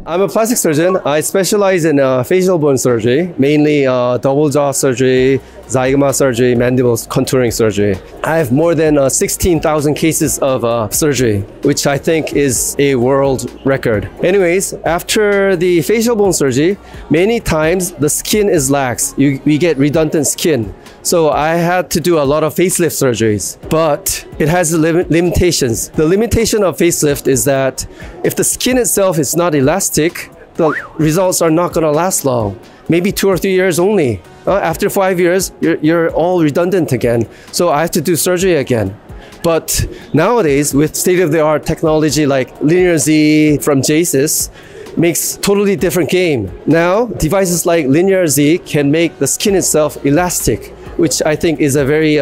I'm a plastic surgeon. I specialize in facial bone surgery, mainly double jaw surgery, zygoma surgery, mandible contouring surgery. I have more than 16,000 cases of surgery, which I think is a world record. Anyways, after the facial bone surgery, many times the skin is lax. We get redundant skin. So I had to do a lot of facelift surgeries, but it has limitations. The limitation of facelift is that if the skin itself is not elastic, the results are not going to last long. Maybe 2 or 3 years only. After 5 years, you're all redundant again. So I have to do surgery again. But nowadays, with state-of-the-art technology like Linear Z from JASIS, makes totally different game. Now, devices like Linear Z can make the skin itself elastic, which I think is a very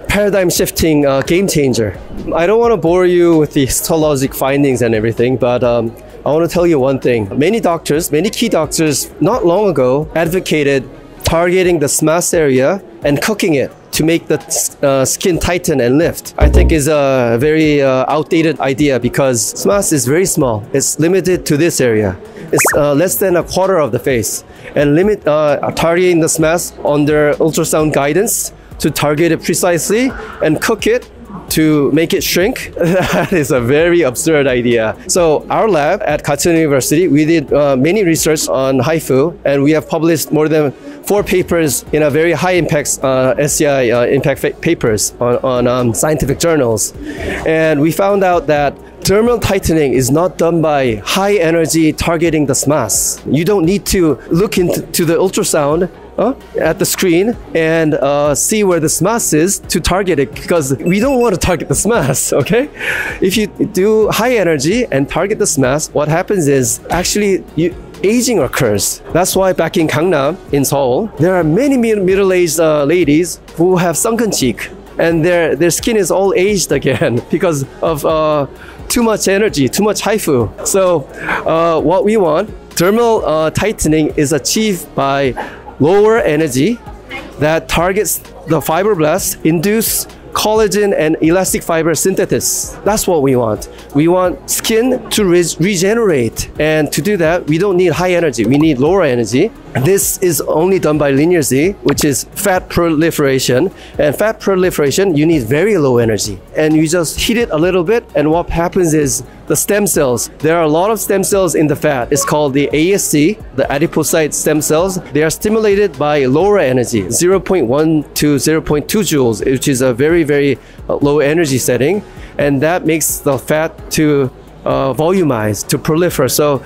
paradigm-shifting game changer. I don't want to bore you with the histologic findings and everything, but I want to tell you one thing. Many key doctors, not long ago, advocated targeting the SMAS area and cooking it to make the skin tighten and lift. I think is a very outdated idea because SMAS is very small. It's limited to this area. It's less than a quarter of the face. And targeting the SMAS under ultrasound guidance to target it precisely and cook it to make it shrink, that is a very absurd idea. So our lab at Katsuna University, we did many research on HIFU, and we have published more than 4 papers in a very high impact SCI impact papers on scientific journals. And we found out that dermal tightening is not done by high energy targeting the SMAS. You don't need to look into the ultrasound at the screen and see where the SMAS is to target it, because we don't want to target the SMAS, okay? If you do high energy and target the SMAS, what happens is actually aging occurs. That's why back in Gangnam, in Seoul, there are many middle-aged ladies who have sunken cheek, and their skin is all aged again because of too much energy, too much HIFU. So what we want, dermal tightening is achieved by lower energy that targets the fibroblasts, induce collagen and elastic fiber synthesis. That's what we want. We want skin to regenerate. And to do that, we don't need high energy. We need lower energy. This is only done by Linear Z, which is fat proliferation. And fat proliferation, you need very low energy. And you just heat it a little bit, and what happens is the stem cells. There are a lot of stem cells in the fat. It's called the ASC, the adipocyte stem cells. They are stimulated by lower energy, 0.1 to 0.2 joules, which is a very, very low energy setting. And that makes the fat to volumize, to proliferate. So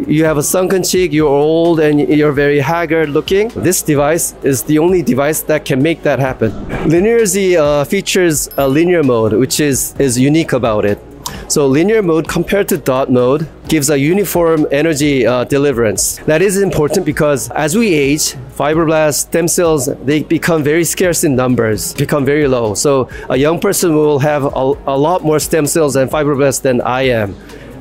you have a sunken cheek, you're old, and you're very haggard looking. This device is the only device that can make that happen. Linear Z features a linear mode, which is unique about it. So linear mode compared to dot mode gives a uniform energy deliverance. That is important because as we age, fibroblasts, stem cells, they become very scarce in numbers, become very low. So a young person will have a lot more stem cells and fibroblasts than I am.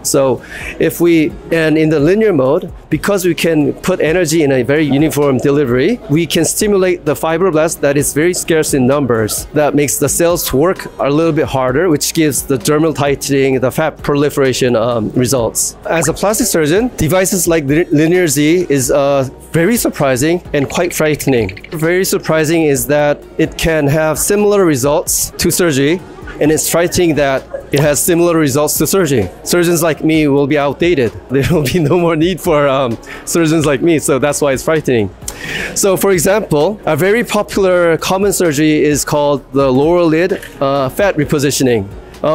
So and in the linear mode, because we can put energy in a very uniform delivery, we can stimulate the fibroblast that is very scarce in numbers. That makes the cells to work a little bit harder, which gives the dermal tightening, the fat proliferation results. As a plastic surgeon, devices like Linear Z is very surprising and quite frightening. Very surprising is that it can have similar results to surgery, and it's frightening that it has similar results to surgery. Surgeons like me will be outdated. There will be no more need for surgeons like me, so that's why it's frightening. So for example, a very popular common surgery is called the lower lid fat repositioning.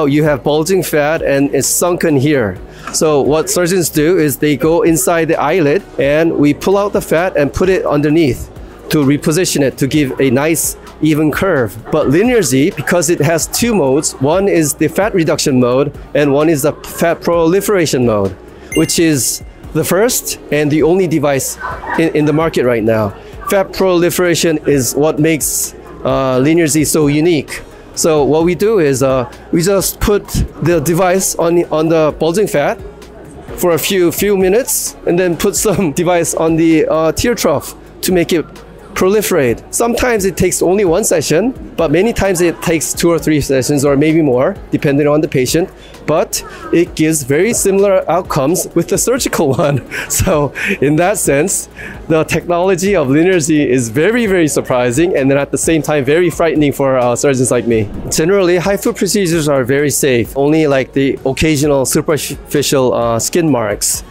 You have bulging fat and it's sunken here. So what surgeons do is they go inside the eyelid and we pull out the fat and put it underneath to reposition it, to give a nice even curve. But Linear Z, because it has 2 modes, one is the fat reduction mode and one is the fat proliferation mode, which is the first and the only device in the market right now. Fat proliferation is what makes Linear Z so unique. So what we do is we just put the device on the bulging fat for a few minutes and then put some device on the tear trough to make it proliferate. Sometimes it takes only one session, but many times it takes 2 or 3 sessions or maybe more, depending on the patient. But it gives very similar outcomes with the surgical one. So in that sense, the technology of linear Z is very, very surprising, and then at the same time, very frightening for surgeons like me. Generally, HIFU procedures are very safe. Only like the occasional superficial skin marks,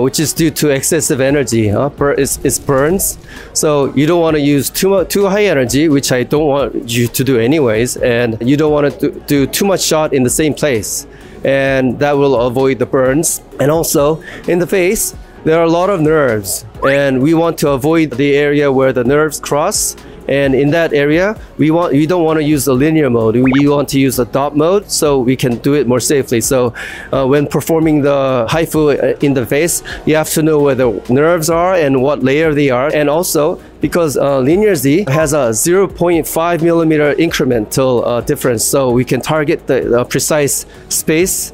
which is due to excessive energy. It burns. So you don't want to use too high energy, which I don't want you to do anyways. And you don't want to do too much shot in the same place. And that will avoid the burns. And also in the face, there are a lot of nerves. And we want to avoid the area where the nerves cross. And in that area, we don't want to use the linear mode. We want to use the dot mode so we can do it more safely. So when performing the HIFU in the face, you have to know where the nerves are and what layer they are. And also, because linear Z has a 0.5 millimeter incremental difference, so we can target the precise space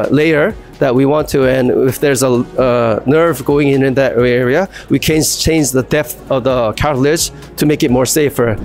layer that we want to, and if there's a nerve going in that area, we can change the depth of the cartilage to make it more safer.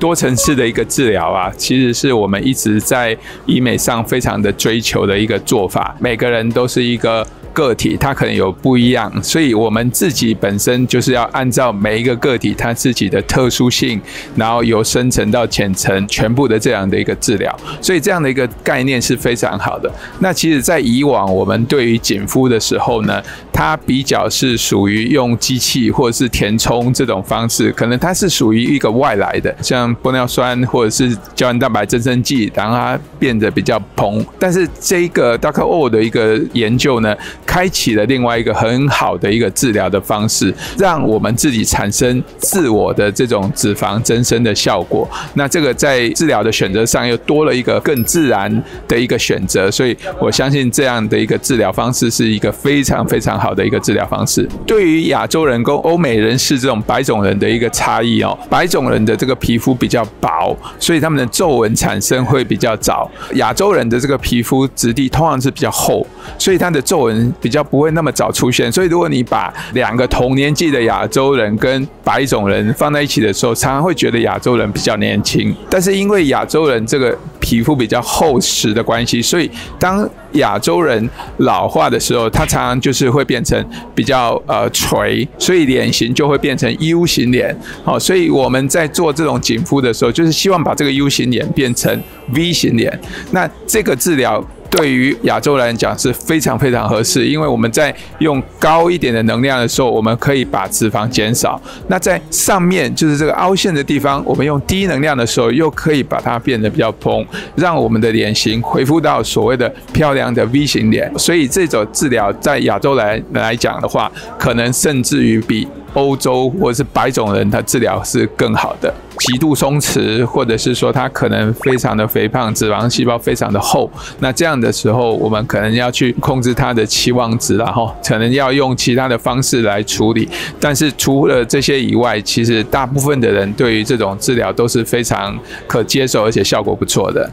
多层次的一个治疗啊，其实是我们一直在医美上非常的追求的一个做法。每个人都是一个个体，它可能有不一样，所以我们自己本身就是要按照每一个个体它自己的特殊性，然后由深层到浅层全部的这样的一个治疗，所以这样的一个概念是非常好的。那其实在以往我们对于紧肤的时候呢，它比较是属于用机器或者是填充这种方式，可能它是属于一个外来的，像玻尿酸或者是胶原蛋白增生剂，让它变得比较蓬。但是这个 Dr. O 的一个研究呢，开启了另外一个很好的一个治疗的方式，让我们自己产生自我的这种脂肪增生的效果。那这个在治疗的选择上又多了一个更自然的一个选择，所以我相信这样的一个治疗方式是一个非常非常好的一个治疗方式。对于亚洲人跟欧美人士这种白种人的一个差异哦，白种人的这个皮肤比较薄，所以他们的皱纹产生会比较早。亚洲人的这个皮肤质地通常是比较厚，所以他的皱纹比较不会那么早出现。所以如果你把两个同年纪的亚洲人跟白种人放在一起的时候，常常会觉得亚洲人比较年轻。但是因为亚洲人这个皮肤比较厚实的关系，所以当亚洲人老化的时候，它常常就是会变成比较垂，所以脸型就会变成 U 型脸。所以我们在做这种紧肤的时候，就是希望把这个 U 型脸变成 V 型脸。那这个治疗对于亚洲人来讲是非常非常合适，因为我们在用高一点的能量的时候，我们可以把脂肪减少。那在上面就是这个凹陷的地方，我们用低能量的时候，又可以把它变得比较蓬，让我们的脸型恢复到所谓的漂亮的 V 型脸。所以这种治疗在亚洲来讲的话，可能甚至于比欧洲或者是白种人，他治疗是更好的。极度松弛，或者是说他可能非常的肥胖，脂肪细胞非常的厚，那这样的时候，我们可能要去控制他的期望值，然后可能要用其他的方式来处理。但是除了这些以外，其实大部分的人对于这种治疗都是非常可接受，而且效果不错的。